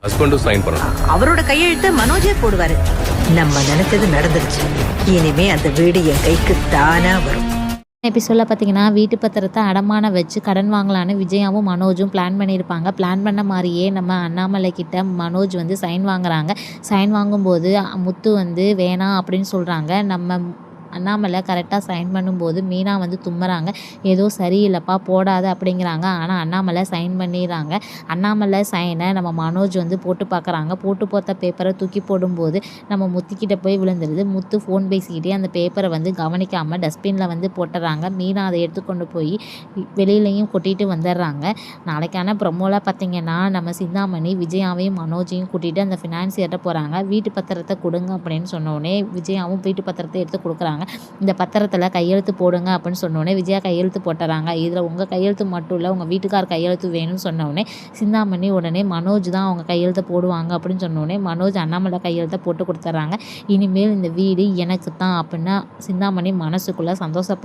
ஹஸ்பண்டும் சைன் பண்ணணும். அவரோட கையெழுத்த மனோஜே போடுவாரு. நம்ம நினைச்சது நடந்துருச்சு. இனிமே அந்த வீடு என் கைக்கு தானா வரும். எபிசோடில் பார்த்தீங்கன்னா வீட்டு பத்திரத்தை அடமான வச்சு கடன் வாங்கலான்னு விஜயாவும் மனோஜும் பிளான் பண்ணியிருப்பாங்க. பிளான் பண்ண மாதிரியே நம்ம அண்ணாமலை கிட்ட மனோஜ் வந்து சைன் வாங்குறாங்க. சைன் வாங்கும்போது முத்து வந்து வேணாம் அப்படின்னு சொல்கிறாங்க. நம்ம அண்ணாமலை கரெக்டாக சைன் பண்ணும்போது மீனா வந்து தும்முறாங்க. ஏதோ சரியில்லைப்பா போடாத அப்படிங்கிறாங்க. ஆனால் அண்ணாமலை சைன் பண்ணிடுறாங்க. அண்ணாமலை சைனை நம்ம மனோஜ் வந்து போட்டு பார்க்குறாங்க. போட்டு போட்ட பேப்பரை தூக்கி போடும்போது நம்ம முத்துக்கிட்ட போய் விழுந்துடுது. முத்து ஃபோன் பேசிக்கிட்டே அந்த பேப்பரை வந்து கவனிக்காமல் டஸ்ட்பினில் வந்து போட்டுடுறாங்க. மீனா அதை எடுத்துக்கொண்டு போய் வெளியிலையும் கொட்டிட்டு வந்துடுறாங்க. நாளைக்கான ப்ரொமோவில் பார்த்திங்கன்னா நம்ம சிந்தாமணி விஜயாவையும் மனோஜையும் கூட்டிகிட்டு அந்த ஃபினான்சியர்கிட்ட போகிறாங்க. வீட்டு பத்திரத்தை கொடுங்க அப்படின்னு சொன்னோடனே விஜயாவும் வீட்டு பத்திரத்தை எடுத்து கொடுக்குறாங்க. இந்த பத்திரத்தில் கையெழுத்து போடுங்க அப்படின்னு சொன்னோடனே விஜயா கையெழுத்து போட்டுறாங்க. இதில் உங்கள் கையெழுத்து மட்டும் இல்லை, உங்கள் வீட்டுக்கார் கையெழுத்து வேணும்னு சொன்னோடனே சிந்தாமணி உடனே மனோஜ் தான் அவங்க கையெழுத்தை போடுவாங்க அப்படின்னு சொன்னோடனே மனோஜ் அண்ணாமலை கையெழுத்தை போட்டு கொடுத்துட்றாங்க. இனிமேல் இந்த வீடு எனக்கு தான் அப்படின்னு சிந்தாமணி மனசுக்குள்ளே சந்தோஷப்ப